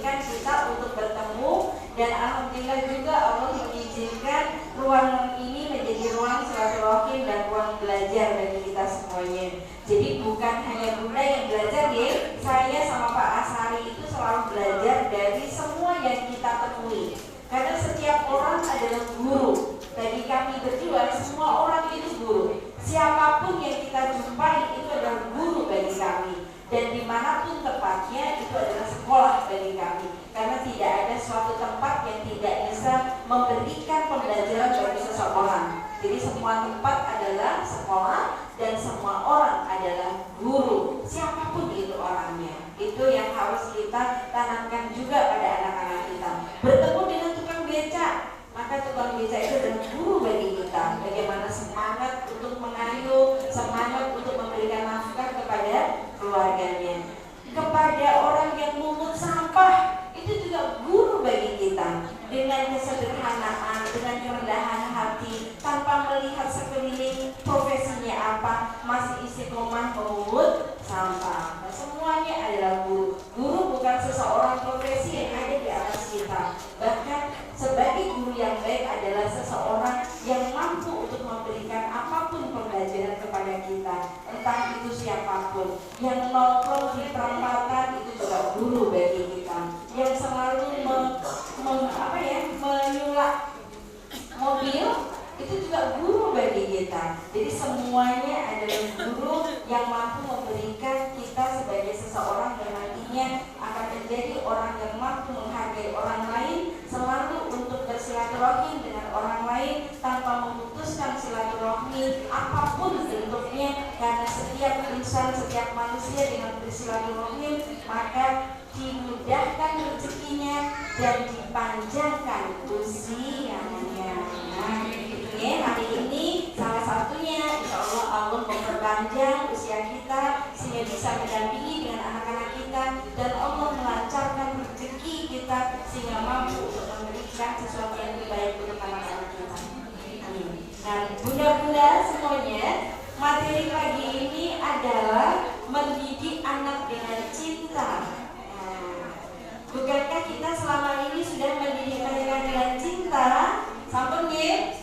mengizinkan kita untuk bertemu, dan alhamdulillah juga Allah mengizinkan ruang ini menjadi ruang silaturahim dan ruang belajar bagi kita semuanya. Jadi bukan hanya Bunda yang belajar ya, saya sama Pak Asari itu selalu belajar dari semua yang kita temui. Karena setiap orang adalah guru. Bagi kami berdua, semua orang itu guru. Siapapun yang kita jumpai itu adalah guru bagi kami. Dan dimanapun tempatnya itu adalah sekolah bagi kami. Karena tidak ada suatu tempat yang tidak bisa memberikan pembelajaran bagi seseorang. Jadi semua tempat adalah sekolah dan semua orang adalah guru. Siapapun itu orangnya. Itu yang harus kita tanamkan juga pada anak-anak kita. Bertemu dengan tukang becak, maka tukang becak itu adalah guru bagi kita. Bagaimana semangat untuk mengayuh, semangat untuk memberikan nafkah kepada keluarganya. Kepada orang yang mungut sampah, itu juga guru bagi kita. Dengan kesederhanaan, dengan kerendahan hati, tanpa melihat sekeliling profesinya apa, masih istiqomah memungut sampah. Nah, semuanya adalah guru. Guru bukan seseorang profesi yang ada di atas kita. Bahkan sebagai guru yang baik adalah seseorang yang mampu untuk memberikan apapun pembelajaran kepada kita, entah itu siapapun. Yang nongkrong di perempatan itu juga guru bagi kita. Yang selalu menyulap mobil itu juga guru bagi kita. Jadi semuanya adalah guru yang mampu memberikan kita sebagai seseorang yang nantinya akan menjadi orang yang mampu menghargai orang lain, selalu untuk bersilaturahim dengan orang lain tanpa memutuskan silaturahmi apapun bentuknya. Karena setiap insan, setiap manusia dengan bersilaturahim maka dimudahkan rezekinya dan dipanjangkan usianya. Hari ini salah satunya insya Allah memperpanjang usia kita sehingga bisa mendampingi dengan anak-anak kita, dan Allah melancarkan rezeki kita sehingga mampu untuk memberikan sesuatu yang lebih baik untuk anak-anak kita. Amin. Nah, bunda-bunda semuanya, materi pagi ini adalah mendidik anak dengan cinta. Bukankah kita selama ini sudah mendidik mereka dengan cinta? Sampun nggih?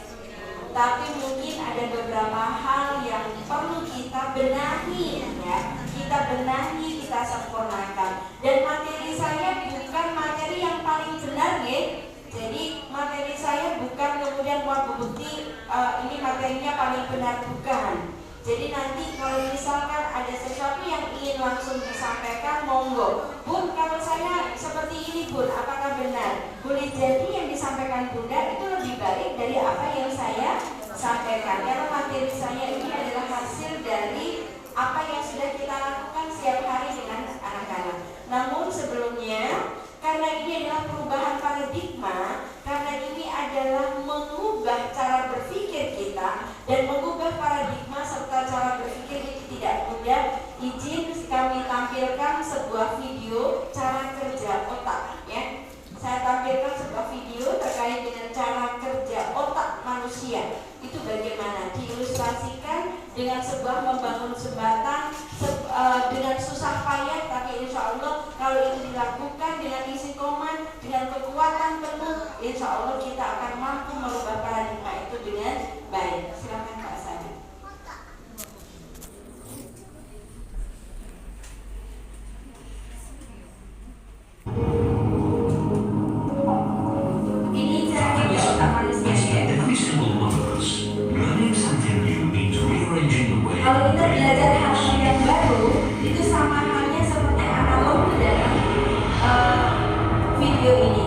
Tapi mungkin ada beberapa hal yang perlu kita benahi ya. Kita benahi, kita sempurnakan. Dan materi saya bukan materi yang paling benar ya. Jadi materi saya bukan kemudian bukti ini materinya paling benar, bukan. Jadi nanti kalau misalkan ada sesuatu yang ingin langsung disampaikan, monggo. Bun, kalau saya seperti ini Bun, apakah benar? Boleh jadi yang disampaikan Bunda itu lebih baik dari apa yang saya sampaikan. Karena materi saya ini adalah hasil dari apa yang sudah kita lakukan setiap hari dengan anak-anak. Namun sebelumnya, karena ini adalah perubahan paradigma, karena ini adalah mengubah cara berpikir kita dan mengubah paradigma serta cara berpikir ini tidak mudah. Izin kami tampilkan sebuah video cara kerja otak ya. Saya tampilkan sebuah video terkait dengan cara kerja otak manusia. Itu bagaimana diilustrasikan dengan sebuah membangun jembatan dengan susah payah, tapi insya Allah kalau itu dilakukan dengan istiqomah, dengan kekuatan penuh, insya Allah kita akan mampu merubah paradigma itu dengan baik. Silakan Pak Sadi. Ini cara kerja otak manusia ya. Kalau kita belajar hal yang baru, itu sama halnya seperti analog dalam video ini.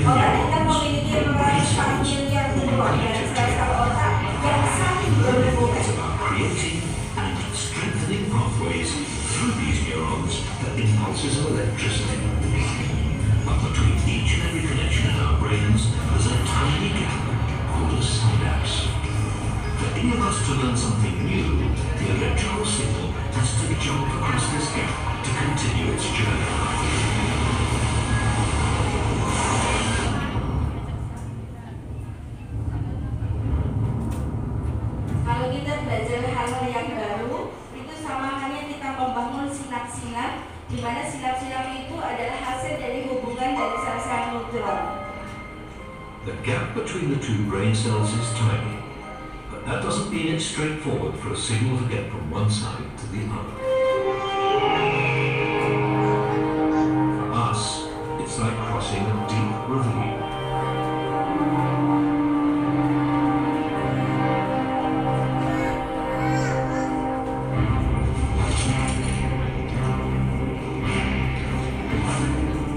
Otak kita memiliki 104 miliar neuron dan sel-sel otak yang saling berhubungan. Through these neurons, the impulses of electricity. But between each and every connection in our brains, there's a tiny gap called a synapse. For any of us to learn something new, the electrical signal has to jump across this gap to continue its journey. Kalau kita belajar mana sinap-sinap itu adalah hasil dari hubungan dari sel-sel neutron. The gap between the two brain cells is tiny, but that doesn't mean it's straightforward for a signal to get from one side to the other. For us, it's like crossing a deep ravine.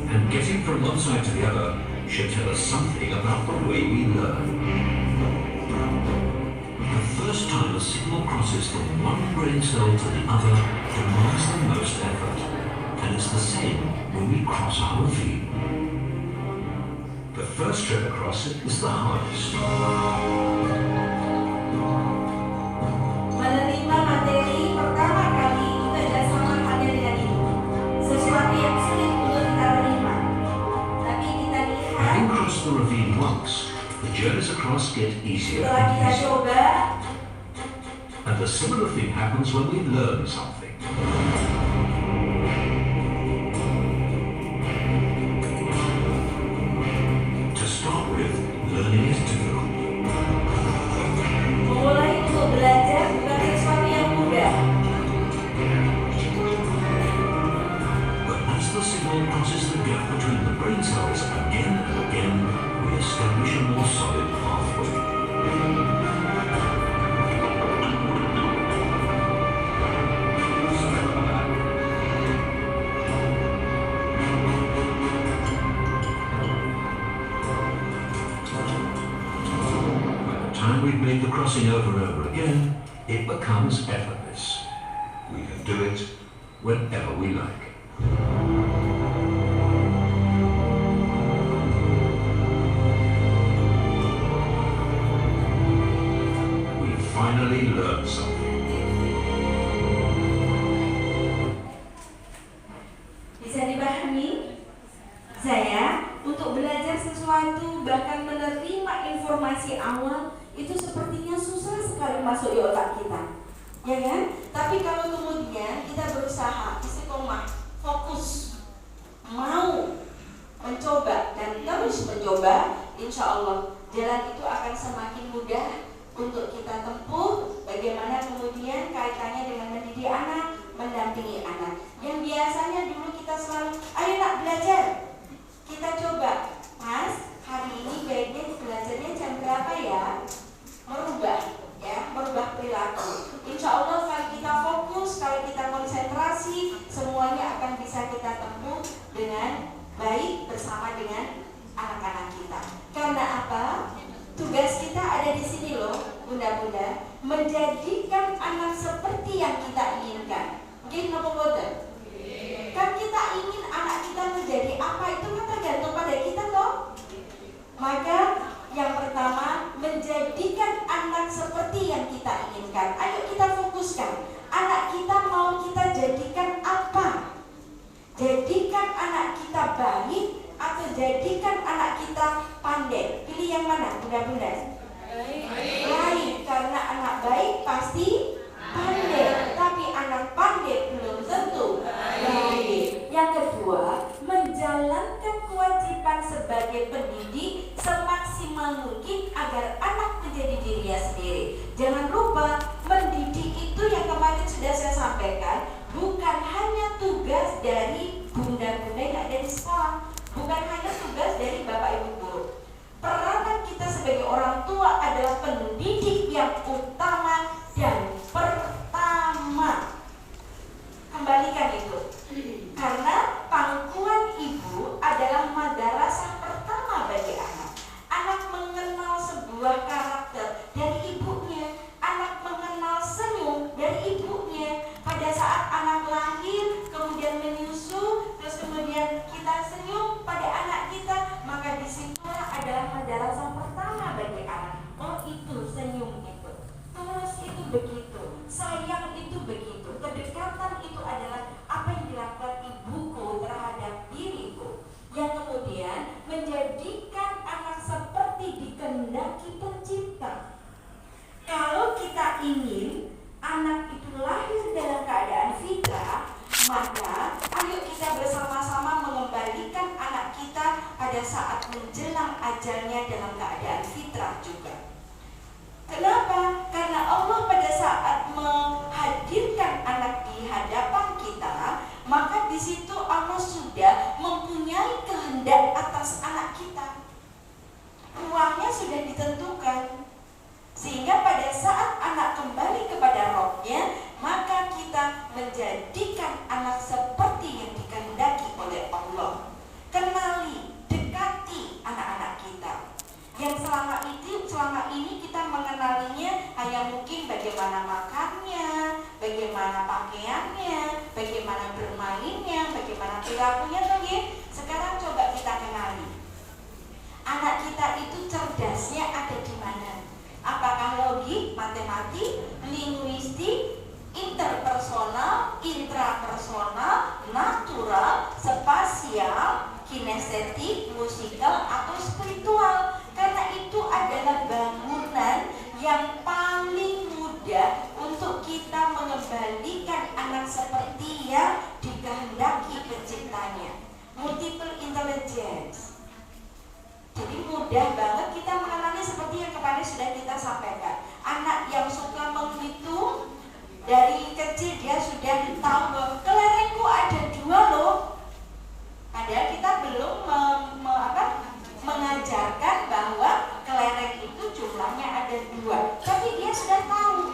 And getting from one side to the other should tell us something about the way we learn. The first time a signal crosses from one brain cell to the other demands the most effort, and it's the same when we cross our ravine. The first trip across it is the hardest. Menerima materi pertama kali itu adalah sama halnya dengan ini. Sesuatu yang sulit untuk kita terima. Tapi kita lihat Having crossed the ravine once, the journeys across get easier setelah and kita easier. coba, And a similar thing happens when we learn something. To start with, learning is difficult. memulai untuk belajar bukan sesuatu yang mudah. But as the signal crosses the gap between the brain cells again and again, we establish a more solid pathway. By the time we've made the crossing over and over again, it becomes effortless. We can do it whenever we like. We finally learned something. Bisa dipahami? Saya untuk belajar sesuatu bahkan menerima informasi awal itu sepertinya susah sekali masuk di otak kita, ya kan? Tapi kalau kemudian kita berusaha, istiqomah, fokus, mau mencoba dan terus mencoba, insya Allah jalan itu akan semakin mudah untuk kita tempuh. Bagaimana kemudian kaitannya dengan mendidik anak, mendampingi anak. Yang biasanya dulu kita selalu, ayo nak belajar. Kita coba, Mas, hari ini baiknya belajarnya jam berapa ya? Merubah perilaku. Insya Allah kalau kita fokus, kalau kita konsentrasi, semuanya akan bisa kita tempuh dengan baik bersama dengan anak-anak kita. Karena apa? Tugas kita ada di sini loh, bunda-bunda, menjadikan anak seperti yang kita inginkan. Mungkin apa boten? Kan kita ingin anak kita menjadi apa, itu kan tergantung pada kita toh. Maka yang pertama, menjadikan anak seperti yang kita inginkan. Ayo kita fokuskan, anak kita mau kita jadikan apa? Jadikan anak kita baik atau jadikan anak kita pandai? Pilih yang mana, bunda-bunda? Baik, karena anak baik pasti pandai. Tapi anak pandai belum tentu baik. Yang kedua, menjalankan kewajiban sebagai pendidik semaksimal mungkin agar anak menjadi dirinya sendiri. Jangan lupa, mendidik itu yang kemarin sudah saya sampaikan, bukan hanya tugas dari bunda-bunda yang ada di sekolah, bukan hanya tugas dari bapak ibu guru. Peranan kita sebagai orang tua hanya mungkin bagaimana makannya, bagaimana pakaiannya, bagaimana bermainnya, bagaimana perilakunya tuh ya. Sekarang coba kita kenali. Anak kita itu cerdasnya ada di mana? Apakah logik, matematik, linguistik, interpersonal, intrapersonal, natural, spasial, kinestetik, musikal, atau spiritual? Karena itu adalah bangunan yang paling mudah untuk kita mengembalikan anak seperti yang dikehendaki penciptanya. Multiple intelligence. Jadi mudah banget kita mengenali seperti yang kemarin sudah kita sampaikan. Anak yang suka menghitung dari kecil dia sudah tahu bahwa kelerengku ada 2 loh. Padahal kita belum mengajarkan bahwa kelereng itu jumlahnya ada 2. Tapi dia sudah tahu.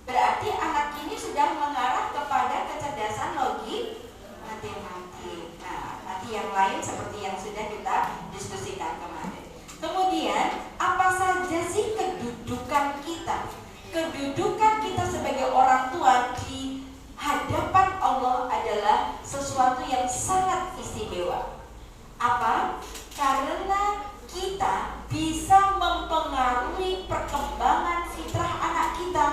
Berarti anak ini sudah mengarah kepada kecerdasan logik matematik. Nah, nanti yang lain seperti yang sudah kita diskusikan kemarin. Kemudian, apa saja sih kedudukan kita? Kedudukan kita sebagai orang tua di hadapan Allah adalah sesuatu yang sangat istimewa. Apa? Karena kita bisa mempengaruhi perkembangan fitrah anak kita.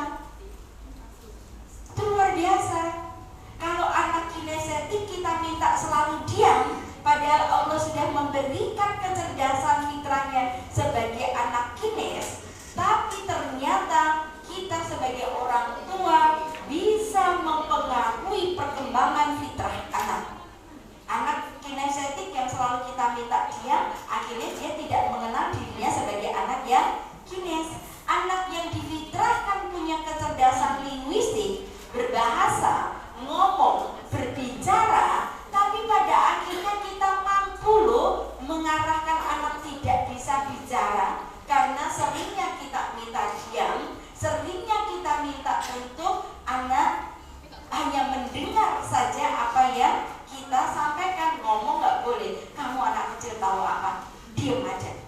Itu luar biasa. Kalau anak kinestetik kita minta selalu diam, padahal Allah sudah memberikan kecerdasan fitrahnya sebagai anak kines, tapi ternyata kita sebagai orang tua bisa mempengaruhi perkembangan fitrah anak. Anak kinestetik yang selalu kita minta diam, akhirnya dia tidak mengenal dirinya sebagai anak yang kines. Anak yang difitrahkan punya kecerdasan linguistik, berbahasa, ngomong, berbicara, tapi pada akhirnya kita mampu loh mengarahkan anak tidak bisa bicara karena seringnya kita minta diam, seringnya kita minta untuk anak hanya mendengar saja apa yang kita sampaikan. Ngomong nggak boleh. Kamu anak kecil tahu apa? Diam aja.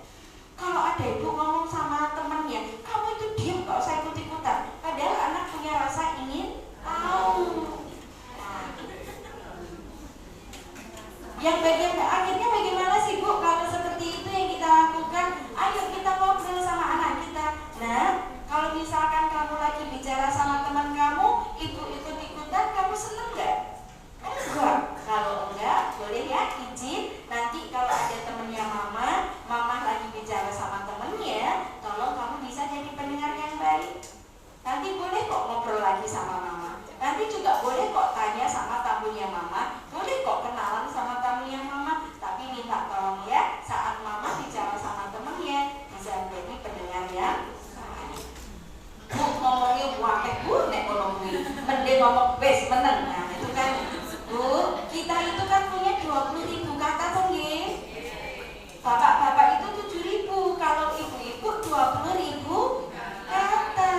Kalau ada ibu ngomong sama temennya, kamu itu diam, nggak usah ikut-ikutan. Padahal anak punya rasa ingin tahu. Yang akhirnya bagaimana sih Bu kalau seperti itu yang kita lakukan? Ayo kita ngobrol sama anak kita. Nah, kalau misalkan kamu lagi bicara sama teman kamu, ibu ikut-ikutan, kamu seneng nggak? Enggak. Kalau enggak, boleh ya izin. Nanti kalau ada temennya mama lagi bicara sama temennya, tolong kamu bisa jadi pendengar yang baik. Nanti boleh kok ngobrol lagi sama mama. Nanti juga boleh kok tanya sama tamunya mama. Boleh kok kenalan sama tamunya mama. Tapi minta tolong ya, saat mama bicara sama temennya, bisa jadi pendengar yang baik. Bu ngomongnya buapek bu, nek ngomongin mending ngomong bes meneng. Nah itu kan Bu, kita itu kan punya 20.000 kata sendiri. Bapak-bapak itu 7.000, kalau ibu-ibu 20.000 kata.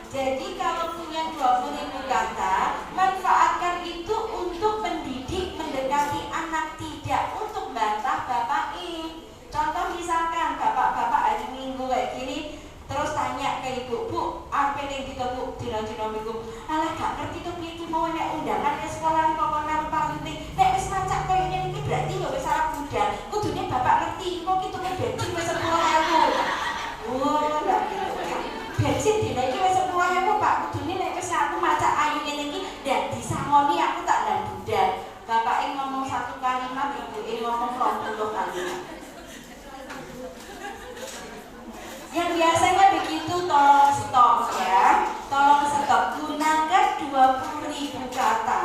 Jadi kalau punya 20.000 kata, manfaatkan itu untuk mendidik, mendekati anak, tidak untuk bantah bapak ini. Contoh misalkan bapak-bapak hari Minggu kayak gini, terus tanya ke ibu, Bu, apa yang kita Bu, dina-dina Minggu, alah gak ngerti tuh piye mau nek undangan ke sekolah kok nang paling nek wis macak koyo ngene iki berarti ya wis arep budal. Kudune bapak ngerti kok kitune bensin wis 10.000. Oh, lha gitu kan. Bensin dina iki wis 10.000 Pak, kudune nek wis aku macak ayu ngene iki ndak disangoni aku tak ndak budal. Bapake ngomong 1 kalimat, ibuke ngomong 20 kalimat. Yang biasanya begitu tolong stop ya. Tolong stop, gunakan 20.000 kata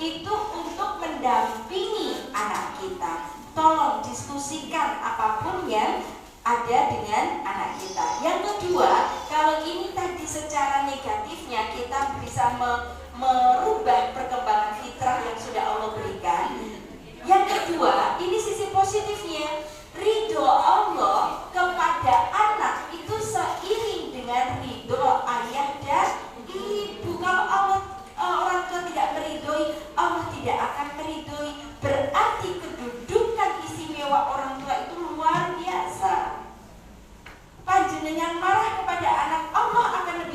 itu untuk mendampingi anak kita. Tolong diskusikan apapun yang ada dengan anak kita. Yang kedua, kalau ini tadi secara negatifnya kita bisa merubah perkembangan fitrah yang sudah Allah berikan. Yang kedua, ini sisi positifnya. Ridho Allah kepada anak itu seiring dengan ridho ayah dan ibu. Kalau Allah orang tua tidak meridhoi, Allah tidak akan meridhoi. Berarti kedudukan istimewa orang tua itu luar biasa. Panjenengan marah kepada anak, Allah akan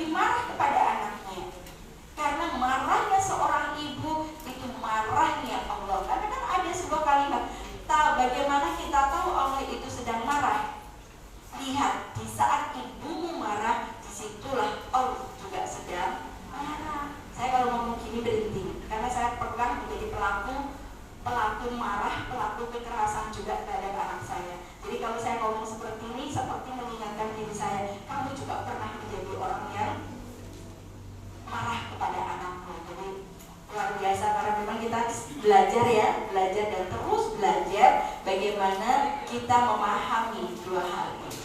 kita memahami dua hal ini.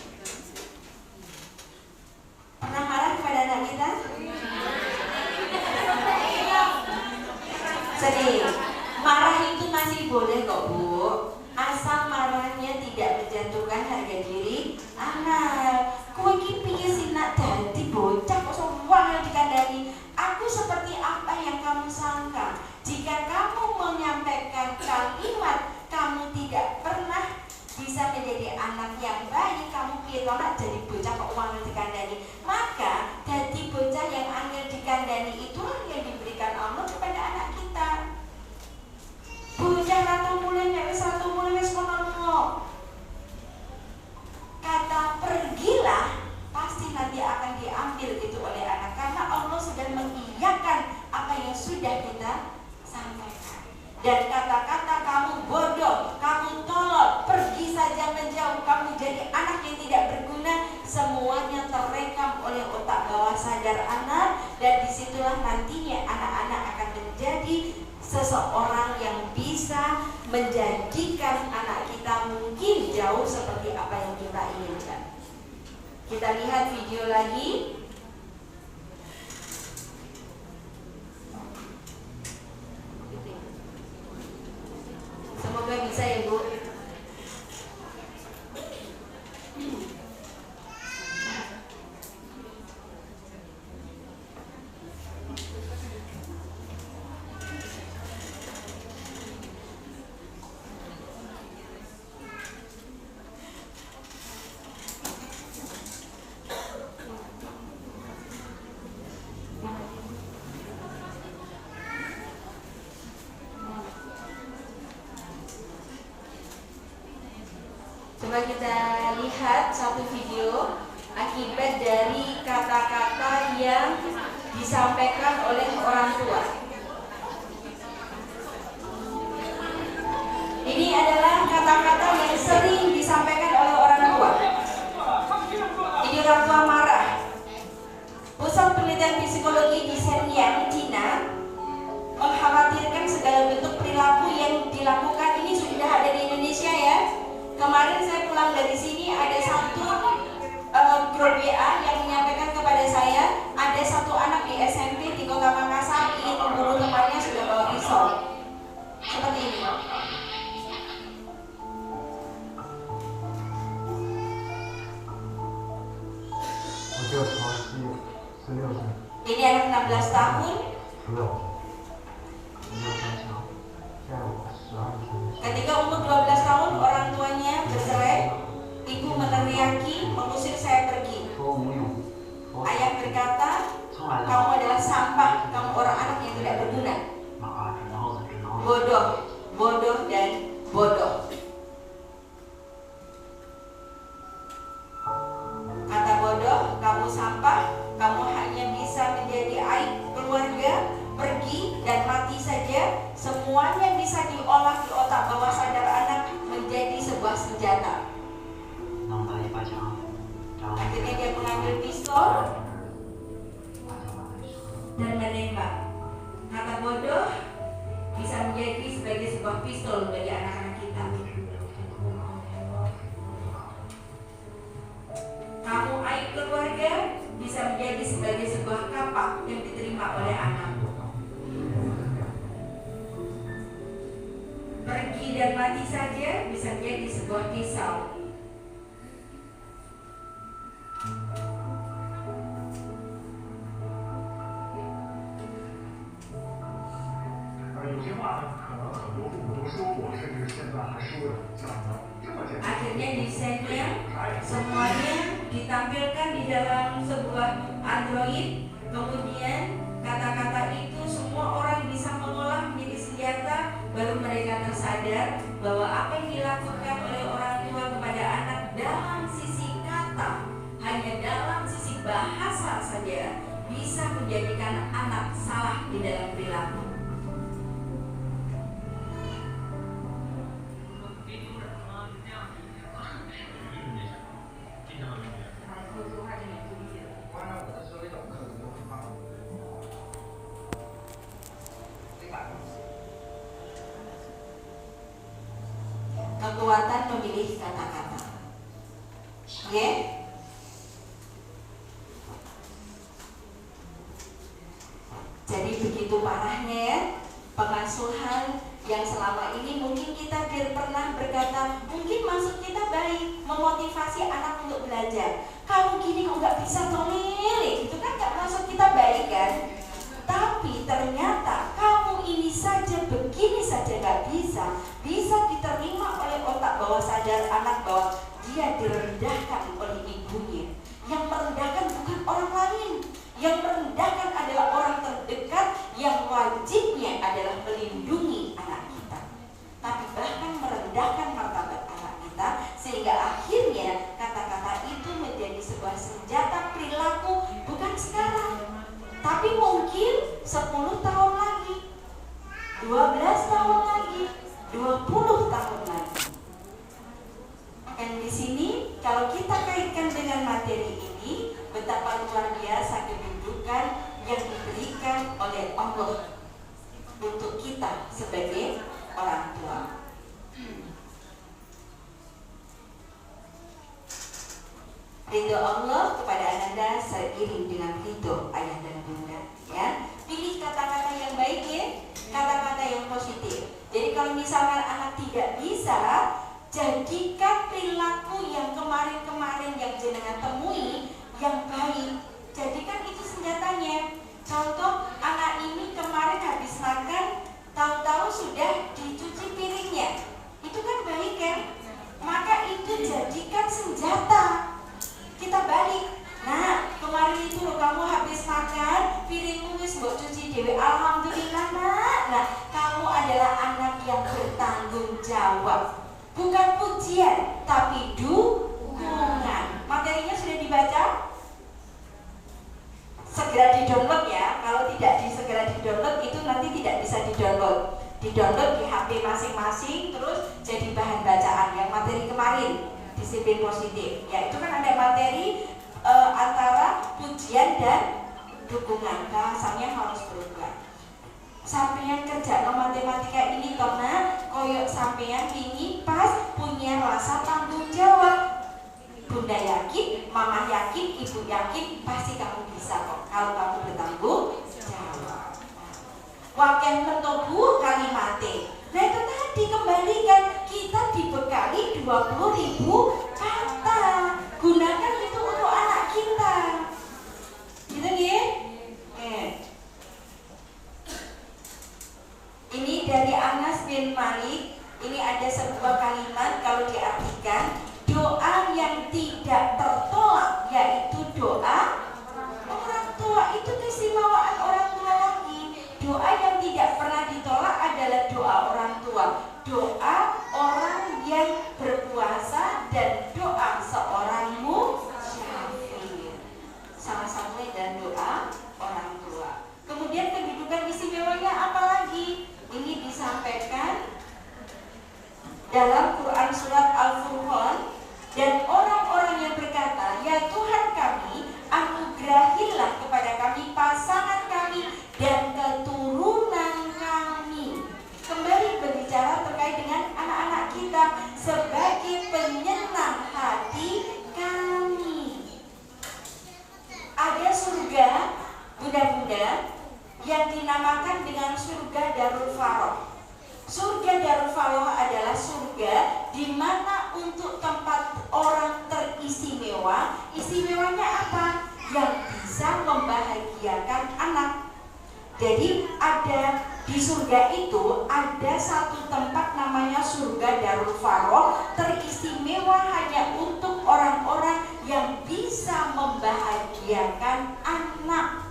Pernah marah kepada anak kita? Sedih. Marah itu masih boleh kok Bu, asal marahnya tidak menjatuhkan harga diri anak. Kowe iki piye sih nak dadi bocah kok semua dikandani. Aku seperti apa yang kamu sangka. Jika kamu menyampaikan kalimat kamu tidak pernah bisa menjadi anak yang baik, kamu piye nak jadi bocah kok angel dikandani. Maka jadi bocah yang angel dikandani itulah yang diberikan Allah kepada anak kita. Bocah rata mulai nek wis rata mulai wis kono. Kata pergilah pasti nanti akan diambil itu oleh anak, karena Allah sudah mengiyakan apa yang sudah kita sampaikan. Dan kata-kata kamu bodoh, kamu tolol, pergi saja menjauh, kamu jadi anak yang tidak berguna, semuanya terekam oleh otak bawah sadar anak. Dan disitulah nantinya anak-anak akan menjadi seseorang yang bisa menjadikan anak kita mungkin jauh seperti apa yang kita inginkan. Kita lihat video lagi. Semoga bisa ya Bu. Coba kita lihat satu video akibat dari kata-kata yang disampaikan oleh orang tua. Ini adalah kata-kata yang sering disampaikan oleh orang tua. Ini orang tua marah. Pusat Penelitian Psikologi di Shenyang, Cina mengkhawatirkan segala bentuk perilaku yang dilakukan ini sudah ada di Indonesia ya. Kemarin saya pulang dari sini, ada satu grup WA yang menyampaikan kepada saya ada satu anak di SMP di Kota Makassar ingin membunuh temannya sudah bawa pisau. Seperti ini. Ini anak 16 tahun. Ketika umur 12 tahun orang tuanya bercerai, ibu meneriaki mengusir saya pergi. Ayah berkata, kamu adalah sampah, kamu orang anak yang tidak berguna. Bodoh, bodoh dan bodoh. Kata bodoh, kamu sampah, kamu hanya bisa menjadi aib keluarga, pergi dan mati saja. Semuanya bisa diolah di otak bawah sadar anak menjadi sebuah senjata. Akhirnya dia mengambil pistol dan menembak. Kata bodoh bisa menjadi sebagai sebuah pistol bagi anak-anak kita. Kamu aib keluarga bisa menjadi sebagai sebuah kapak yang diterima oleh anak. Pergi dan mati saja bisa menjadi sebuah pisau. Akhirnya di Shenyang semuanya ditampilkan di dalam sebuah Android. Kemudian kata-kata itu semua orang bisa mengolah menjadi senjata. Baru mereka tersadar bahwa apa yang dilakukan oleh orang tua kepada anak dalam sisi kata, hanya dalam sisi bahasa saja bisa menjadikan anak salah di dalam perilaku. kekuatan memilih kata-kata. Oke? Jadi begitu parahnya ya pengasuhan yang selama ini mungkin kita pernah berkata, mungkin maksud kita baik, memotivasi anak untuk belajar. Kamu gini kok nggak bisa memilih, itu kan nggak maksud kita baik kan? Tapi ternyata kamu ini saja begini saja nggak bisa diterima oleh otak bawah sadar anak bahwa dia direndahkan oleh ibunya. Yang merendahkan bukan orang lain, yang merendahkan adalah orang terdekat yang wajibnya adalah melindungi anak kita. Tapi bahkan merendahkan martabat anak kita sehingga akhirnya kata-kata itu menjadi sebuah senjata perilaku bukan sekarang, tapi mungkin 10 tahun lagi, 12 tahun lagi, 20 tahun lagi. Dan di sini kalau kita kaitkan dengan materi ini, betapa luar biasa kedudukan yang diberikan oleh Allah untuk kita sebagai orang tua. Ridho Allah kepada Anda seiring dengan ridho ayah dan bunda. Ya, pilih kata-kata yang baik ya, kata-kata yang positif. Jadi kalau misalkan anak tidak bisa, jadikan perilaku yang kemarin-kemarin yang jenengan temui yang baik. Jadikan itu senjatanya. Contoh, anak ini kemarin habis makan, tahu-tahu sudah dicuci piringnya. Itu kan baik kan? Maka itu jadikan senjata. Kita balik. Nah, kemarin itu loh kamu habis makan, piringmu wis mbok cuci dhewe. Alhamdulillah, Nak. Nah, kamu adalah anak yang bertanggung jawab. Bukan pujian, tapi dukungan. Materinya sudah dibaca? Segera di-download ya. Kalau tidak segera di-download, itu nanti tidak bisa di-download. Di-download di HP masing-masing, terus jadi bahan bacaan. Yang materi kemarin, disiplin positif. Ya, itu kan ada materi antara pujian dan dukungan. Bahasanya harus berubah. Sampeyan kerja no matematika ini karena koyok sampeyan ini pas punya rasa tanggung jawab. Bunda yakin, mama yakin, ibu yakin, pasti kamu bisa kok kalau kamu bertanggung jawab. Wakil mentobu kalimate. Nah itu tadi kembalikan, kita dibekali 20.000 kata. Gunakan itu untuk anak kita. Gitu ya? Ini dari Anas bin Malik. Ini ada sebuah kalimat kalau diartikan, doa yang tidak tertolak yaitu doa orang tua. Itu keistimewaan orang tua lagi. Doa yang tidak pernah ditolak adalah doa orang tua. Doa orang yang berpuasa dan doa seorang musyafir. Sama-sama dan doa orang tua. Kemudian kedudukan istimewanya apa lagi? Ini disampaikan dalam Quran surat Al-Furqan, dan orang-orang yang berkata, ya Tuhan kami, anugerahilah kepada kami pasangan kami dan keturunan kami. Kembali berbicara terkait dengan anak-anak kita sebagai penyenang hati kami. Ada surga, bunda-bunda, yang dinamakan dengan surga Darul Faroh. Surga Darul Faroh adalah surga di mana untuk tempat orang teristimewa. Istimewanya apa? Yang bisa membahagiakan anak. Jadi ada di surga itu ada satu tempat namanya surga Darul Faroh, teristimewa hanya untuk orang-orang yang bisa membahagiakan anak.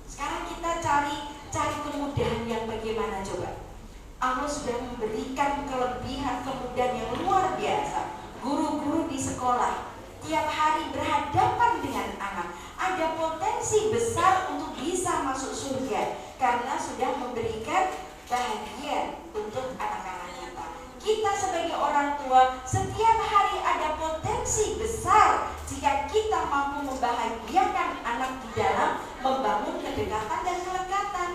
Sekarang kita cari kemudahan yang bagaimana coba? Allah sudah memberikan kelebihan kemudahan yang luar biasa. Guru-guru di sekolah tiap hari berhadapan dengan anak. Ada potensi besar untuk bisa masuk surga karena sudah memberikan bahagia untuk anak-anak kita. Kita sebagai orang tua setiap hari ada potensi besar jika kita mampu membahagiakan anak di dalam membangun kedekatan dan kelekatan.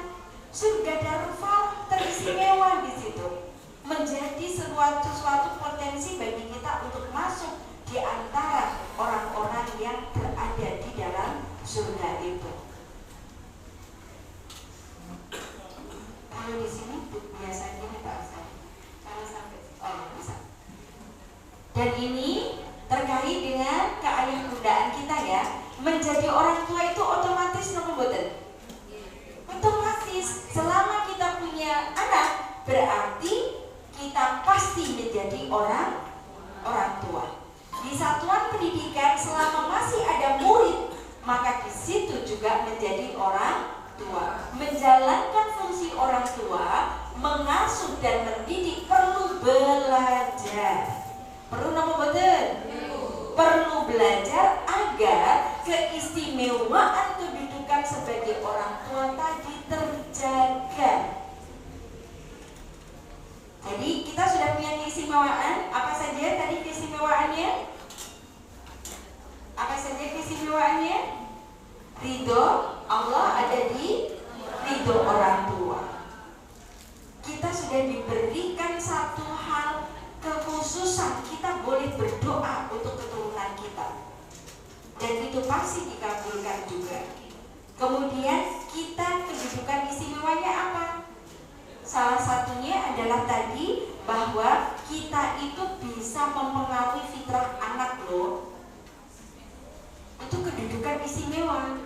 Surga Darul Faroh teristimewa di situ, menjadi sesuatu itu. Kalau di sini biasanya Pak Ustaz, kalau sampai bisa. Dan ini terkait dengan keayahbundaan kita ya. Menjadi orang tua itu otomatis nopo mboten? Otomatis. Selama kita punya anak, berarti kita pasti menjadi orang tua. Di satuan pendidikan selama masih ada murid, maka di situ juga menjadi orang tua. Menjalankan fungsi orang tua, mengasuh dan mendidik perlu belajar. Perlu nopo mboten? Perlu belajar agar keistimewaan kedudukan sebagai orang tua tadi terjaga. Jadi kita sudah punya keistimewaan. Apa saja tadi keistimewaannya? Apa saja keistimewaannya? Ridho Allah ada di ridho orang tua. Kita sudah diberikan satu hal kekhususan, kita boleh berdoa untuk keturunan kita, dan itu pasti dikabulkan juga. Kemudian kita kedudukan istimewanya apa? Salah satunya adalah tadi bahwa kita itu bisa mempengaruhi fitrah anak loh. Itu kedudukan istimewa.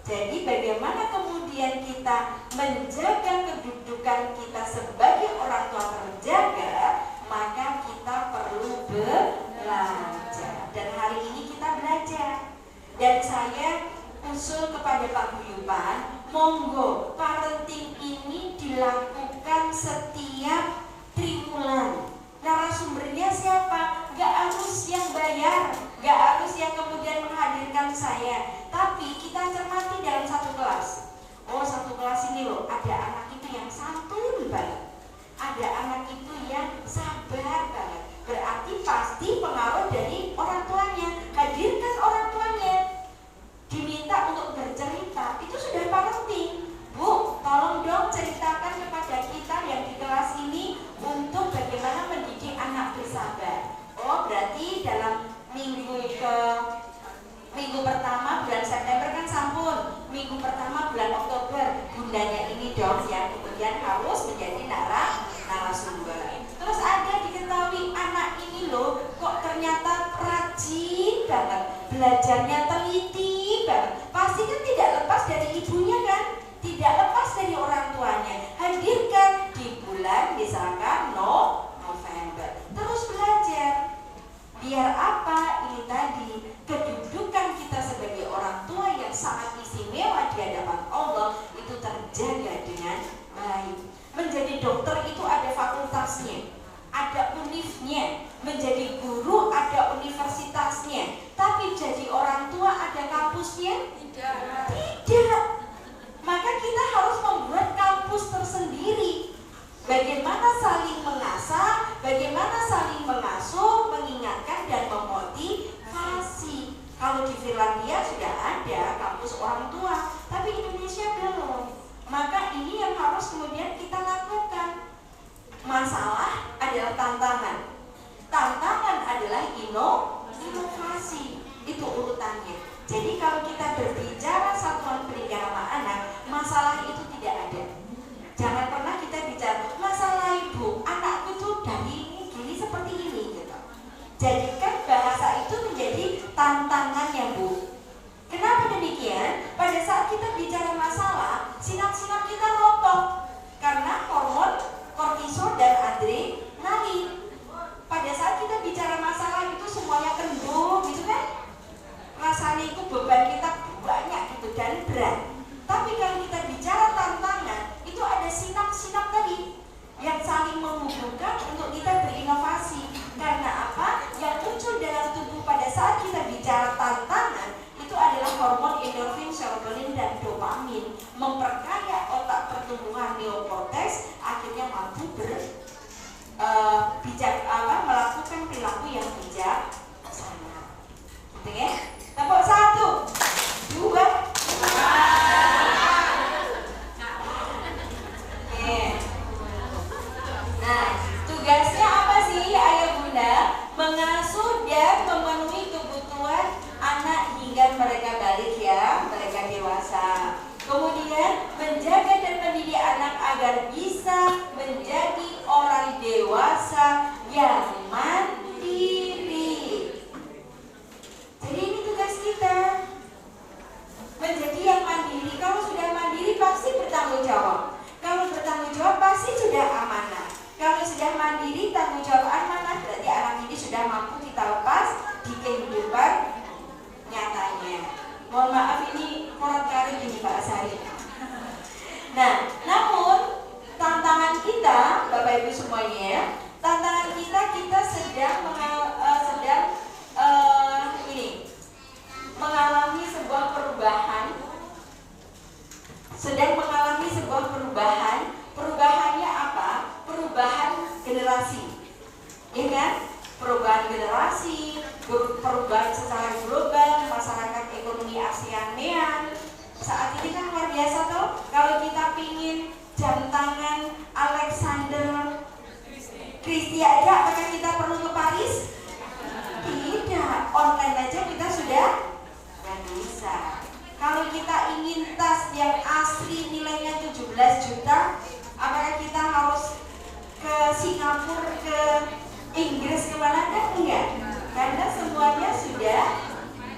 Jadi bagaimana kemudian kita menjaga kedudukan kita sebagai orang tua terjaga, maka kita perlu belajar. Dan hari ini kita belajar. Dan saya usul kepada Pak Guyupan, monggo parenting ini dilakukan setiap triwulan. Narasumbernya siapa? Gak harus yang bayar, gak harus yang kemudian menghadirkan saya, tapi kita cermati dalam satu kelas. Oh, satu kelas ini loh, ada anak itu yang santun banget, ada anak itu yang sabar banget. Berarti pasti pengaruh dari orang tuanya. Hadirkan orang tuanya, diminta untuk bercerita, itu sudah parenting. Bu, tolong dong ceritakan kepada kita yang di kelas ini untuk bagaimana mendidik anak bersabar. Oh, berarti dalam minggu pertama bulan September kan sampun, minggu pertama bulan Oktober bundanya ini dong yang kemudian harus menjadi narasumber. Terus ada diketahui anak ini loh kok ternyata rajin banget, belajarnya teliti banget. Pasti kan tidak lepas dari ibunya kan, tidak lepas dari orang tuanya. Hadirkan di bulan misalkan November, terus belajar. Biar apa? Ini tadi kedudukan kita sebagai orang tua yang sangat istimewa di hadapan Allah itu terjaga dengan baik. Menjadi dokter itu ada fakultasnya, ada univnya. Menjadi guru ada universitasnya. Tapi jadi orang tua ada kampusnya? Tidak. Maka kita harus membuat kampus tersendiri. Bagaimana saling mengasah, bagaimana saling mengasuh, mengingatkan dan memotivasi. Kalau di Finlandia sudah ada kampus orang tua, tapi Indonesia belum. Maka ini yang harus kemudian kita lakukan. Masalah adalah tantangan. Tantangan adalah inovasi. Itu urutannya. Jadi kalau kita berbicara satuan pendidikan ramah anak, masalah itu tidak ada. Jangan pernah kita bicara masalah ibu, anakku tuh dari gini seperti ini gitu. Jadikan bahasa itu menjadi tantangannya, Bu. Kenapa demikian? Pada saat kita bicara masalah, sinap-sinap kita rontok karena hormon kortisol dan adrenalin. Pada saat kita bicara masalah itu semuanya kendor gitu kan? Rasanya itu beban kita banyak gitu dan berat. Tapi kalau kita bicara tantangan, itu ada sinap-sinap tadi yang saling menghubungkan untuk kita berinovasi. Karena apa? Yang muncul dalam tubuh pada saat kita bicara tantangan itu adalah hormon endorfin, serotonin, dan dopamin, memperkaya otak pertumbuhan neokortex, akhirnya mampu melakukan perilaku yang bijak sana. Gitu ya? Tepuk 1, 2, bertanggung jawab. Kalau bertanggung jawab pasti sudah amanah. Kalau sudah mandiri, tanggung jawab amanah, berarti anak ini sudah mampu kita lepas di kehidupan nyatanya. Mohon maaf ini korat karir ini Pak Sari. Nah, namun tantangan kita, Bapak Ibu semuanya, tantangan kita sedang mengalami sebuah perubahan. Perubahannya apa? Perubahan generasi, ya kan? Perubahan generasi, perubahan secara global, masyarakat ekonomi ASEAN. Saat ini kan luar biasa toh. Kalau kita pingin jam tangan Alexander Christie aja, apakah kita perlu ke Paris? Tidak, online aja kita sudah bisa. Kalau kita ingin tas yang asli nilainya 17 juta, apakah kita harus ke Singapura, ke Inggris, kemana? Kan enggak, karena semuanya sudah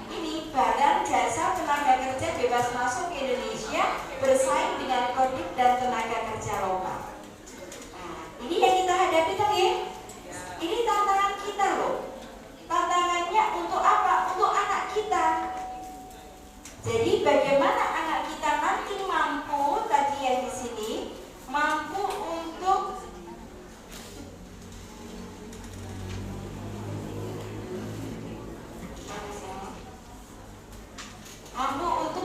ini barang, jasa, tenaga kerja bebas masuk ke Indonesia, bersaing dengan produk dan tenaga kerja lokal. Nah, ini yang kita hadapi kan ya? Ini tantangan kita loh. Tantangannya untuk apa? Untuk anak kita. Jadi bagaimana anak kita nanti mampu, tadi yang di sini, mampu untuk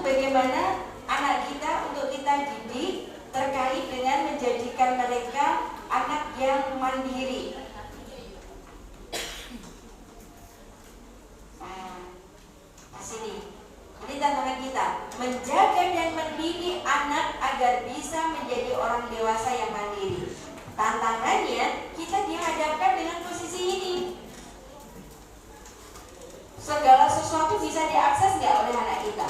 bagaimana anak kita untuk kita didik terkait dengan menjadikan mereka anak yang mandiri. Ini tantangan kita, menjaga dan mendidik anak agar bisa menjadi orang dewasa yang mandiri. Tantangannya, kita dihadapkan dengan posisi ini. Segala sesuatu bisa diakses nggak oleh anak kita?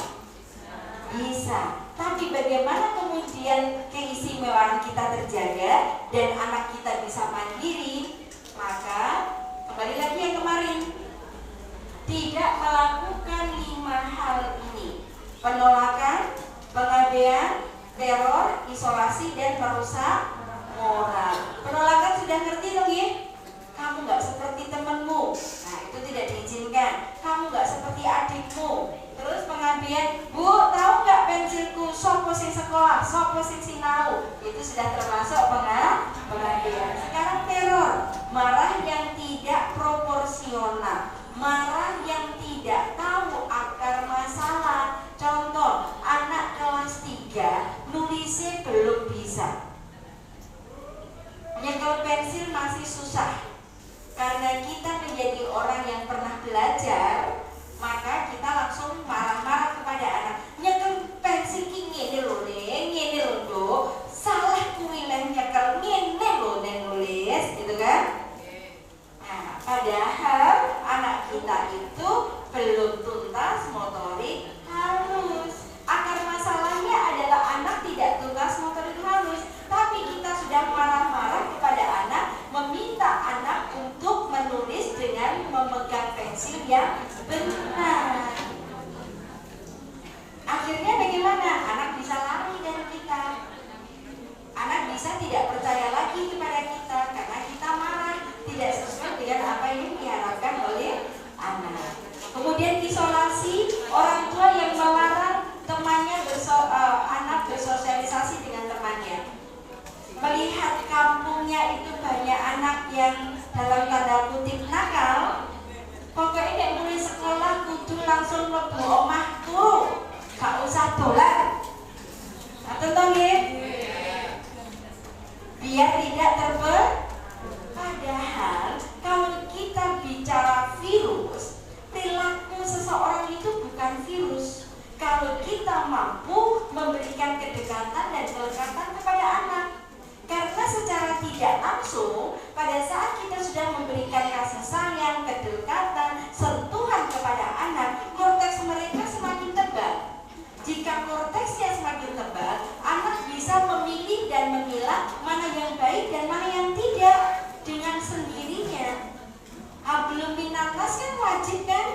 Bisa. Tapi bagaimana kemudian keistimewaan kita terjaga dan anak kita bisa mandiri? Maka kembali lagi yang kemarin, tidak melakukan 5 hal ini: penolakan, pengabaian, teror, isolasi, dan merusak moral. Penolakan sudah ngerti dong ya? Kamu nggak seperti temenmu, nah itu tidak diizinkan. Kamu nggak seperti adikmu. Terus pengabaian, Bu, tahu nggak pensilku? Sopo sing sekolah, sopo sing sinau, itu sudah termasuk pengabaian. Sekarang teror, marah yang tidak proporsional, marah yang tidak tahu akar masalah. Contoh, anak kelas 3 nulisnya belum bisa, nyekel pensil masih susah. Karena kita menjadi orang yang pernah belajar, maka kita langsung marah-marah kepada anak. Nyekel pensil ki ngene lho, ngene lho, Nduk. Salah kuwi leh nyekel ngene lho nek nulis, gitu kan? Nah, padahal anak kita itu belum tuntas motorik halus. Akar masalahnya adalah anak tidak tuntas motorik halus, tapi kita sudah marah-marah kepada anak, meminta anak untuk menulis dengan memegang pensil yang benar. Akhirnya bagaimana? Anak bisa lari dari kita. Anak bisa tidak percaya lagi kepada kita karena kita marah, tidak sesuai dengan apa yang diharapkan oleh anak. Kemudian isolasi, orang tua yang melarang temannya anak bersosialisasi dengan temannya. Melihat kampungnya itu banyak anak yang dalam tanda kutip nakal, pokoknya nek mulai sekolah kudu langsung mlebu omah turu, gak usah dolan. Nah, tentu nggih? Biar tidak padahal kalau kita bicara virus, perilaku seseorang itu bukan virus. Kalau kita mampu memberikan kedekatan dan kelekatan kepada anak. Karena secara tidak langsung, pada saat kita sudah memberikan kasih sayang, kedekatan, sentuhan kepada anak, korteks mereka semakin tebal. Jika korteksnya semakin tebal, anak bisa memilih dan memilah mana yang baik dan mana yang tidak dengan sendirinya. Hablum minannas kan wajib kan?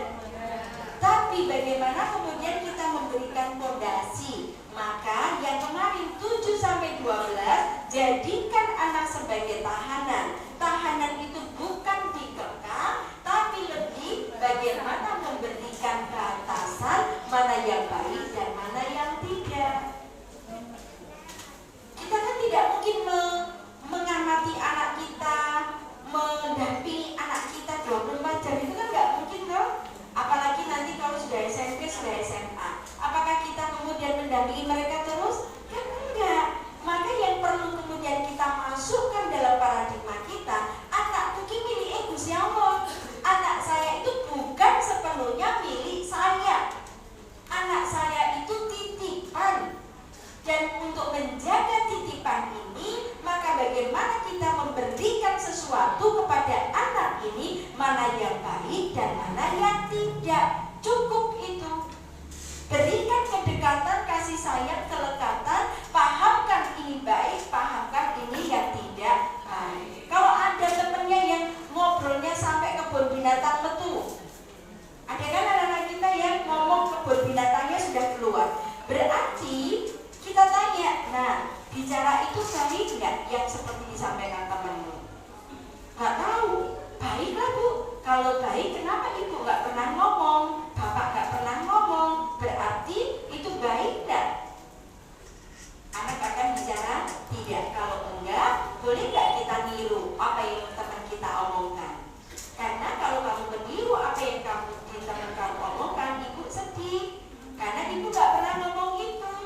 Tapi bagaimana kemudian kita memberikan fondasi? Maka yang kemarin 7-9 12, jadikan anak sebagai tahanan. Tahanan itu bukan dikekang, tapi lebih bagaimana memberikan batasan mana yang baik dan mana yang tidak. Kita kan tidak mungkin mengamati anak kita, mendampingi anak kita 24 jam, itu kan nggak mungkin loh. Apalagi nanti kalau sudah SMP, sudah SMA, apakah kita kemudian mendampingi mereka terus? Kan enggak. Maka yang perlu kemudian kita masukkan dalam paradigma kita, anakku ini milik Gusti Allah. Anak saya itu bukan sepenuhnya milik saya. Anak saya itu titipan. Dan untuk menjaga titipan ini, maka bagaimana kita memberikan sesuatu kepada anak ini, mana yang baik dan mana yang tidak. Cukup itu. Berikan kedekatan, kasih sayang, kelekatan, pahamkan ini baik, pahamkan ini yang tidak baik. Kalau ada temennya yang ngobrolnya sampai kebun binatang betul, ada kan anak-anak kita yang ngomong kebun binatangnya sudah keluar, berarti kita tanya, nah bicara itu baik nggak yang seperti disampaikan temanmu? Nggak tahu, baiklah Bu. Kalau baik, kenapa Ibu nggak pernah ngomong? Bapak nggak pernah ngomong, berarti itu baik nggak? Anak akan bicara tidak. Kalau enggak, boleh nggak kita niru apa yang teman kita omongkan? Karena kalau kamu meniru apa yang teman kamu omongkan, Ibu sedih. Karena Ibu nggak pernah ngomong itu.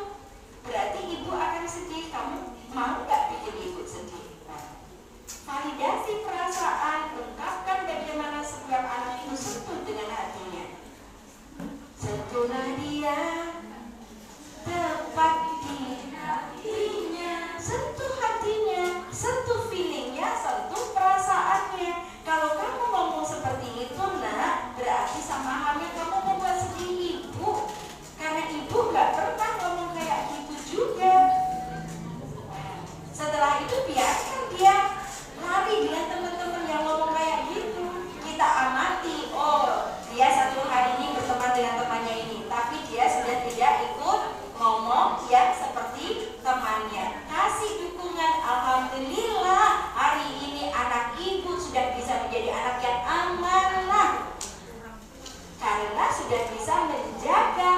Berarti Ibu akan sedih. Kamu mau nggak bikin Ibu sedih? Validasi perasaan, ungkapkan bagaimana setiap anak itu sentuh dengan hatinya. Sentuhlah dia tepat di hatinya, sentuh hatinya, sentuh feelingnya, sentuh perasaannya. Kalau kamu ngomong seperti itu, nak, berarti sama halnya kamu membuat sedih Ibu. Karena Ibu gak pernah ngomong kayak gitu juga. Setelah itu biarkan dia lari dengan teman-teman yang ngomong kayak gitu. Kita amati, oh dia satu hari ini berteman dengan temannya ini, tapi dia sudah tidak ikut ngomong yang seperti temannya. Kasih dukungan, alhamdulillah hari ini anak Ibu sudah bisa menjadi anak yang amanah. Karena sudah bisa menjaga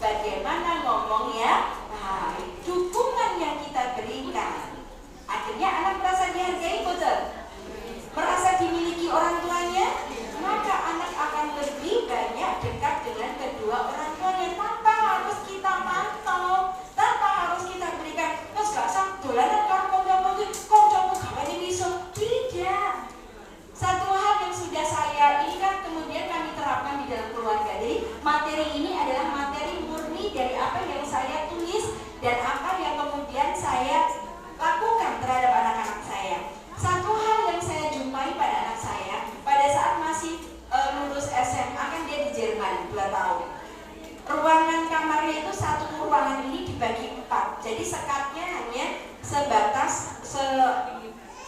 bagaimana ngomongnya baik. Dukungan yang kita berikan, akhirnya anak merasa dihargai, betul? Merasa dimiliki orang tuanya, maka anak akan lebih banyak dekat dengan kedua orang tuanya tanpa harus kita pantau, tanpa harus kita berikan terus gak sah dolanan karo koncomu gawane iso. Tidak. Satu hal yang sudah saya ini kan kemudian kami terapkan di dalam keluarga. Jadi materi ini adalah materi murni dari apa yang saya tulis dan apa yang kemudian saya lakukan terhadap anak-anak saya. Satu hal yang saya jumpai pada anak saya pada saat masih lulus SMA, kan dia di Jerman 2 tahun. Ruangan kamarnya itu satu ruangan ini dibagi 4. Jadi sekatnya hanya sebatas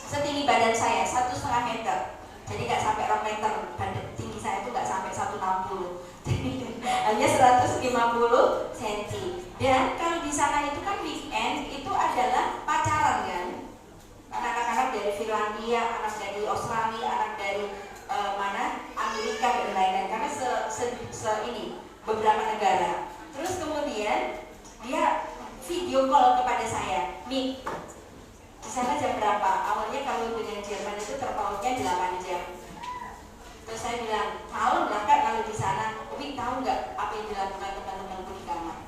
setinggi badan saya, 1,5 meter. Jadi nggak sampai 2 meter. Badan tinggi saya itu nggak sampai 160. Jadi hanya 150 cm. Dan kalau di sana itu kan weekend itu adalah pacaran kan. Anak-anak dari Finlandia, anak dari Australia, anak dari Amerika dan lain-lain. Karena ini beberapa negara. Terus kemudian dia video call kepada saya, Mik, di sana jam berapa? Awalnya kalau dengan Jerman itu terpautnya 8 jam. Terus saya bilang, malam lah Kak kalau di sana. Mik tahu nggak apa yang dilakukan teman-temanku di kamar?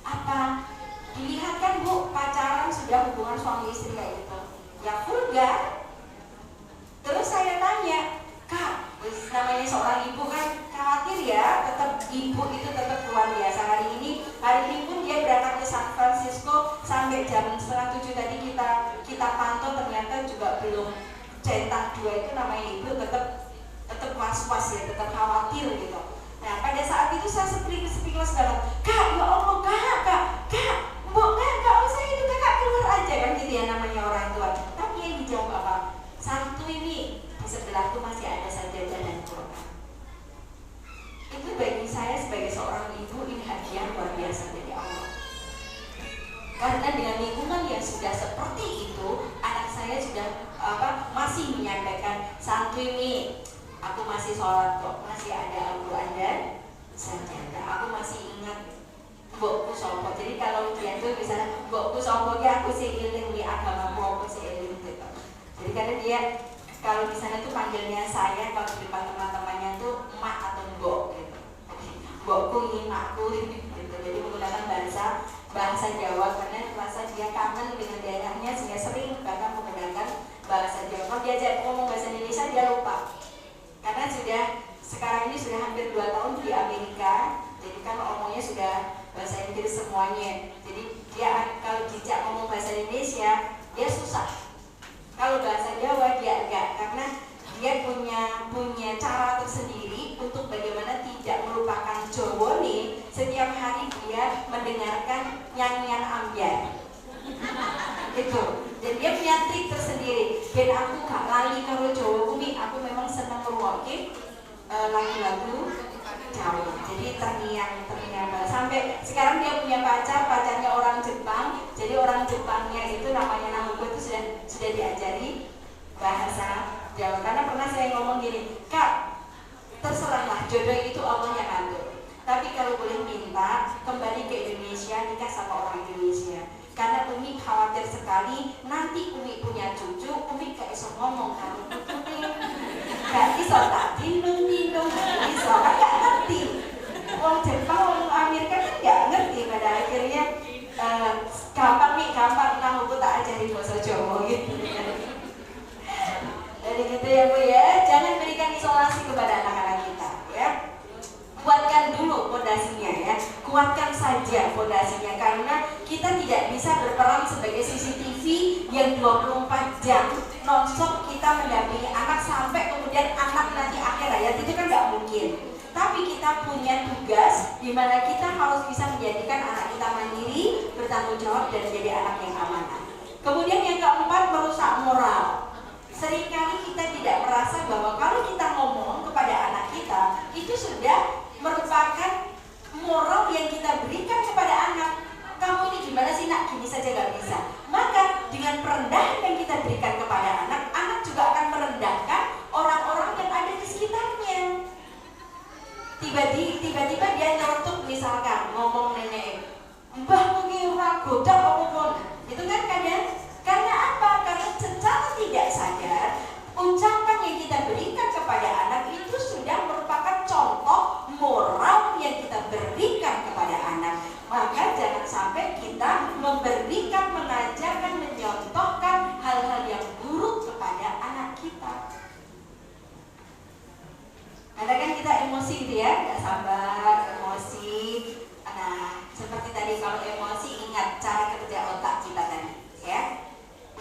Apa? Dilihat kan Bu, pacaran sudah hubungan suami istri kayak gitu. Ya vulgar. Terus saya tanya, Kak, namanya seorang ibu kan khawatir ya, tetap ibu itu tetap luar biasa. Hari ini pun dia berangkat ke San Francisco sampai jam 6:30 tadi kita pantau, ternyata juga belum centang 2 itu. Namanya ibu tetap was-was ya, tetap khawatir gitu. Nah pada saat itu saya speechless banget. Kak, ya Allah kak, mbok nggak usah itu, kakak keluar aja kan gitu ya, namanya orang tua. Tapi yang dijawab apa? Santuy ini di sebelahku masih ada sajadah dan Quran. Itu bagi saya sebagai seorang ibu ini hadiah luar biasa dari Allah. Karena dengan lingkungan yang yang sudah seperti itu, anak saya sudah masih menyampaikan, santuy Mi, aku masih sholat kok, masih ada Al-Quran dan sajadah, aku masih ingat mbokku sopo. Jadi kalau dia tuh bisa mbokku sopo ya, aku sih iling di agama aku sih iling gitu. Jadi karena dia kalau di sana tuh panggilnya saya, kalau di depan teman-temannya tuh emak atau mbok gitu. Mbokku ini makku gitu. Jadi menggunakan bahasa Jawa karena merasa dia kangen dengan daerahnya sehingga sering bahkan menggunakan bahasa Jawa. Kalau diajak ngomong bahasa Indonesia dia lupa. Karena sekarang ini sudah hampir 2 tahun di Amerika. Jadi kan ngomongnya sudah bahasa Inggris semuanya. Jadi dia kalau dijak ngomong bahasa Indonesia dia susah. Kalau bahasa Jawa dia enggak, karena dia punya cara tersendiri untuk bagaimana tidak melupakan Jawa nih. Setiap hari dia mendengarkan nyanyian ambyar. Itu. Dan dia punya trik tersendiri. Dan aku gak lali karo Jawa kumi, aku memang senang ngrungokke lagu-lagu Jawa. Jadi terngiang sampai sekarang dia punya pacarnya orang Jepang. Jadi orang Jepangnya itu namanya Namuko itu sudah diajari bahasa Jawa. Karena pernah saya ngomong gini, Kak, terserahlah jodoh itu Allah yang ngatur. Tapi kalau boleh minta kembali ke Indonesia, nikah sama orang Indonesia. Karena Umi khawatir sekali nanti Umi punya cucu, Umi gak bisa ngomong karo putune. Gak bisa tak tinung, bisa kan gak ngerti. Orang Jepang, orang Amerika kan gak ngerti. Pada akhirnya gampang kamu pun tak ajari bahasa Jawa gitu. Jadi gitu ya Bu ya, jangan berikan isolasi kepada anak-anak kita ya. Kuatkan dulu fondasinya ya, kuatkan saja fondasinya, karena kita tidak bisa berperan sebagai CCTV yang 24 jam nonstop kita mendampingi anak sampai kemudian anak nanti akhir hayat, itu kan nggak mungkin. Tapi kita punya tugas di mana kita harus bisa menjadikan anak kita mandiri, bertanggung jawab dan menjadi anak yang amanah. Kemudian yang keempat, merusak moral. Seringkali kita tidak merasa bahwa kalau kita ngomong kepada anak kita itu sudah merupakan moral yang kita berikan kepada anak. Kamu ini gimana sih nak, gini saja gak bisa. Maka dengan perendahan yang kita berikan kepada anak, anak juga akan merendahkan orang-orang yang ada di sekitarnya. Tiba-tiba dia nyelotok misalkan ngomong nenek, mbah mungkin godak apa-apa. Itu kan kadang karena apa? Karena secara tidak sadar ucapan yang kita berikan kepada anak itu sudah merupakan contoh moral yang kita berikan kepada anak. Maka jangan sampai kita memberikan, mengajarkan, menyontohkan hal-hal yang buruk kepada anak kita. Karena kan kita emosi gitu ya, gak sabar, emosi. Nah, seperti tadi kalau emosi ingat cara kerja otak kita tadi ya.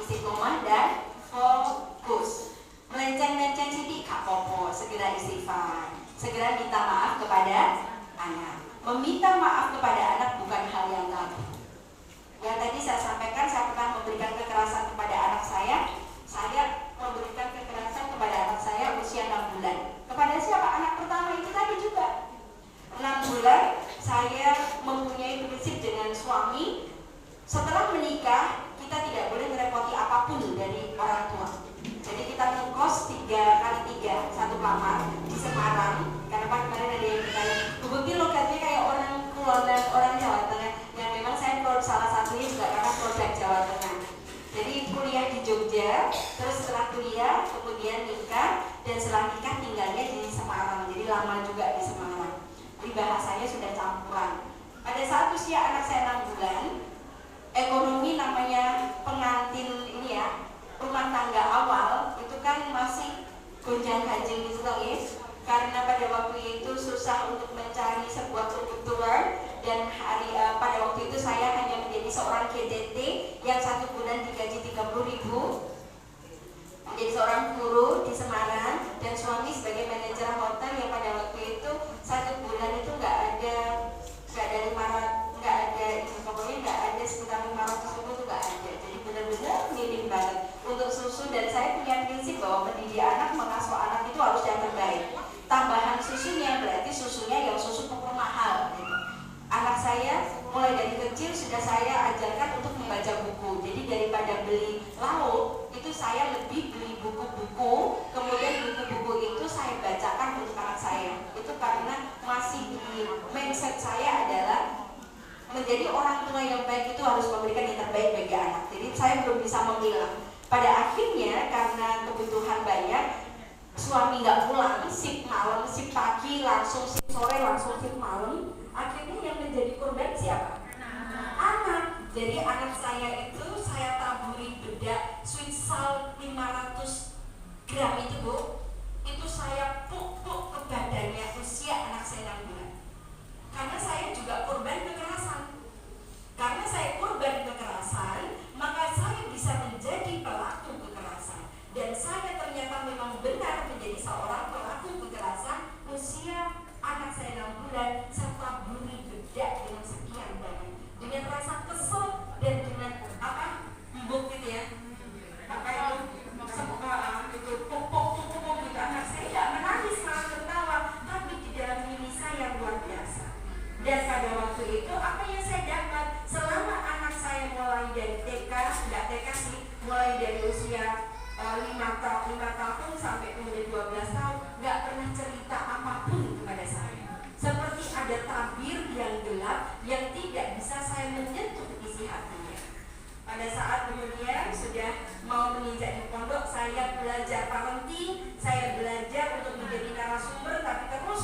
Istiqomah dan fokus. Melenceng-lenceng sidik gak apa-apa, segera istighfar, segera minta maaf kepada anak. Meminta maaf kepada anak bukan hal yang tabu. Yang tadi saya sampaikan, saya pernah memberikan kekerasan kepada anak saya. Saya memberikan kekerasan kepada anak saya usia 6 bulan. Kepada siapa? Anak pertama itu tadi juga 6 bulan. Saya mempunyai prinsip dengan suami, setelah menikah kita tidak boleh merepoti apapun dari orang tua. Jadi kita ngekos 3x3 satu kamar di Semarang. Karena Pak kemarin ada yang bertanya, bukti logatnya kayak orang Kulon dan orang Jawa Tengah. Yang memang saya salah satunya juga karena produk Jawa Tengah. Jadi kuliah di Jogja, terus setelah kuliah kemudian nikah, dan setelah nikah tinggalnya di Semarang. Jadi lama juga di Semarang. Jadi bahasanya sudah campuran. Pada saat usia anak saya 6 bulan, ekonomi namanya pengantin ini ya, rumah tangga awal itu kan masih gonjang-ganjing gitu loh ya. Karena pada waktu itu susah untuk mencari sebuah kebutuhan, dan pada waktu itu saya hanya menjadi seorang KDT yang 1 bulan digaji 30.000, menjadi seorang guru di Semarang, dan suami sebagai manajer hotel yang pada waktu itu 1 bulan itu nggak ada pokoknya nggak ada sekitar 500.000 itu nggak ada. Jadi benar-benar minim banget untuk susu, dan saya punya prinsip bahwa mendidik anak, mengasuh anak itu harus yang terbaik. Tambahan susunya berarti susunya yang susu pupuk mahal gitu. Anak saya mulai dari kecil sudah saya ajarkan untuk membaca buku. Jadi dari saya belum bisa memilah. Pada akhirnya karena kebutuhan banyak, suami nggak pulang, shift malam, shift pagi, langsung shift sore, langsung shift malam. Akhirnya yang menjadi korban siapa? Anak. Jadi anak saya itu saya taburi bedak sweet salt 500 gram itu Bu. Itu saya puk-puk ke badannya usia anak saya 6 bulan. Karena saya juga korban kekerasan. Karena saya korban kekerasan, maka saya bisa menjadi pelaku kekerasan. Dan saya ternyata memang benar menjadi seorang pelaku kekerasan usia anak saya 6 bulan. Saya taburi bedak dengan sekian banyak, dengan rasa kesel dan dengan embuk gitu ya. Itu puk-puk gitu. Anak saya tidak menangis, malah tertawa, tapi di dalam diri saya luar biasa. Dan pada waktu itu apa yang saya dapat selama anak saya mulai dari TK, tidak TK sih, mulai dari usia 5 tahun sampai kemudian 12 tahun, nggak pernah cerita apapun kepada saya. Seperti ada tabir yang gelap yang tidak bisa saya menyentuh isi hatinya. Pada saat kemudian sudah mau menginjak di pondok, saya belajar parenting, saya belajar untuk menjadi narasumber, tapi terus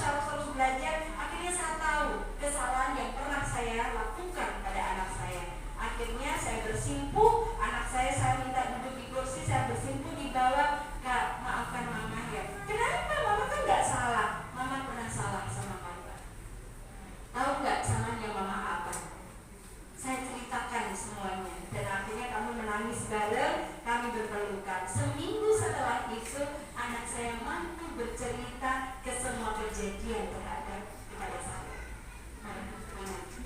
belajar. Akhirnya saya tahu kesalahan yang pernah saya lakukan pada anak saya. Akhirnya saya bersimpuh, anak saya minta duduk di kursi, saya bersimpuh di bawah. Kak, maafkan mama ya. Kenapa? Mama kan nggak salah. Mama pernah salah sama mama. Tahu nggak salahnya mama apa? Saya ceritakan semuanya. Dan akhirnya kami menangis bareng, kami berpelukan. Seminggu setelah itu anak saya mampu bercerita ke semua kejadian terhadap kepada saya.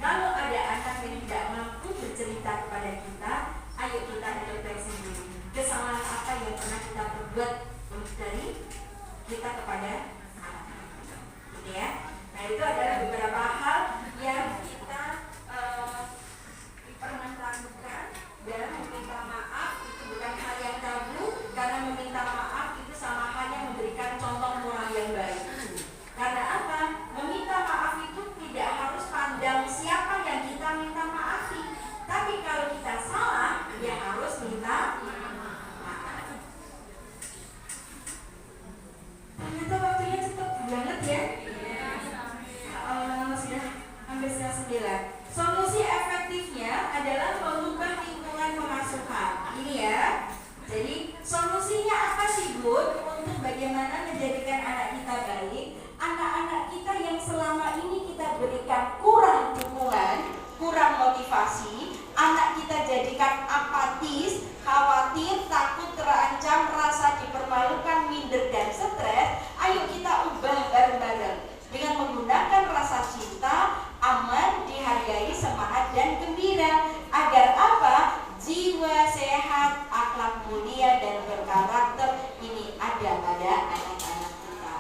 Kalau ada anak yang tidak mampu bercerita kepada kita, ayo kita introspeksi diri. Kesalahan apa yang pernah kita perbuat dari kita kepada anak-anak, gitu ya. Nah itu adalah beberapa hal yang kita dipermanfaatkan dan meminta maaf itu bukan hal yang tabu, karena meminta maaf itu sama halnya memberikan contoh moral yang baik. Karena apa? Meminta maaf itu tidak harus pandang siapa yang kita minta maafi, tapi kalau kita salah ya harus minta maaf. Ternyata waktunya cepat banget ya. Sudah hampir setengah 9. Solusi efektifnya adalah mengubah lingkungan pengasuhan. Ini ya. Jadi solusinya apa sih Bud? Untuk bagaimana menjadikan anak kita baik? Anak-anak kita yang selama ini kita berikan kurang dukungan, kurang motivasi, anak kita jadikan apatis, khawatir, takut, terancam, rasa dipermalukan, minder dan stres. Ayo kita ubah bareng-bareng dengan menggunakan rasa cinta, aman, dihargai, semangat dan gembira. Agar apa? Jiwa sehat, akhlak mulia dan berkarakter ini ada pada anak-anak kita.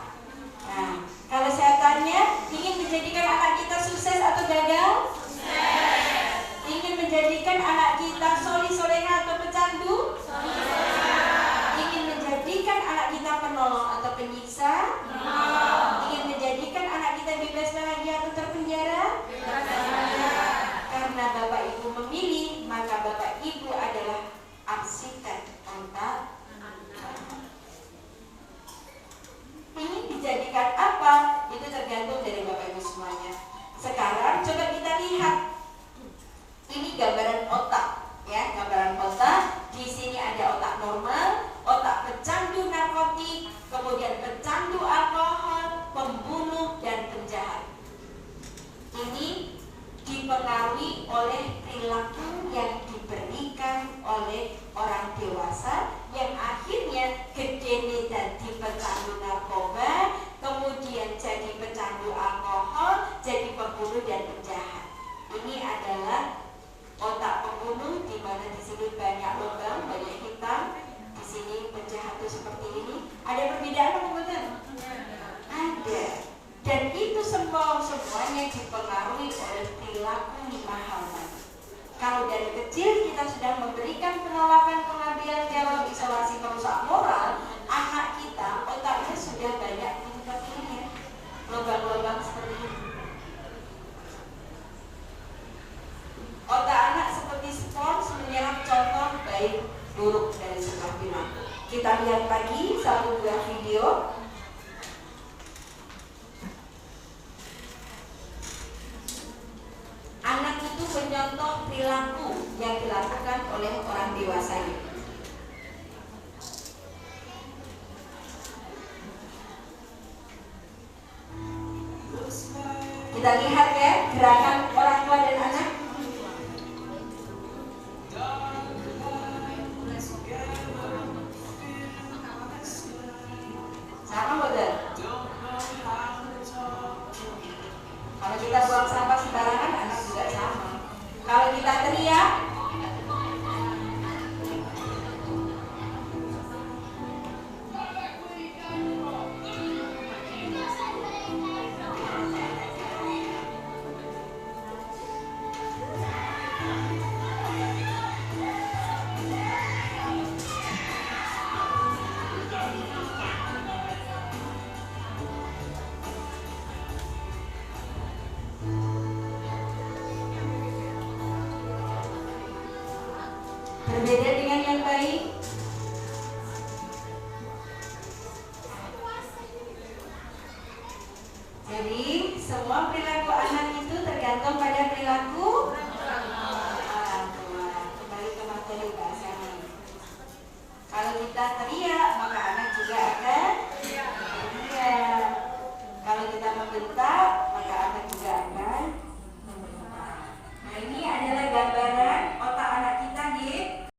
Nah, kalau saya tanya, ingin menjadikan anak kita sukses atau gagal? Sukses. Ingin menjadikan anak kita soleh-soleha atau pecandu? Ingin menjadikan anak kita penolong atau penyiksa? Ingin menjadikan anak kita bebas bahagia atau terpenjara? Karena Bapak Ibu memilih, maka Bapak Ibu adalah arsitek otak. Ingin dijadikan apa? Itu tergantung dari Bapak Ibu semuanya. Sekarang coba kita lihat. Ini gambaran otak, ya, gambaran otak. Di sini ada otak normal, otak pecandu narkotik, kemudian pecandu alkohol, pembunuh dan penjahat. Ini dipengaruhi oleh perilaku yang diberikan oleh orang dewasa yang akhirnya gede jadi pecandu narkoba, kemudian jadi pecandu alkohol, jadi pembunuh dan penjahat. Ini adalah otak pembunuh, di mana di sini banyak lubang, banyak hitam, di sini penjahat itu seperti ini. Ada perbedaan apa bukan? Ada. Dan itu semuanya dipengaruhi oleh perilaku 5 hal tadi. Kalau dari kecil kita sudah memberikan penolakan, pengambilan teror, isolasi, merusak moral, anak kita otaknya sudah banyak seperti ini, lubang-lubang seperti ini. Otak anak seperti spons menyerap contoh baik Kita lihat lagi satu buah video. Anak itu menyontoh perilaku yang dilakukan oleh orang dewasa ini. Kita lihat ya gerakan orang tua dan anak. Sama betul. Kalau kita buang sampah sembarangan, anak juga sama. Kalau kita teriak, berbeda dengan yang baik. Jadi semua perilaku anak itu tergantung pada perilaku orang tua. Kembali ke materi bahasanya. Kalau kita teriak,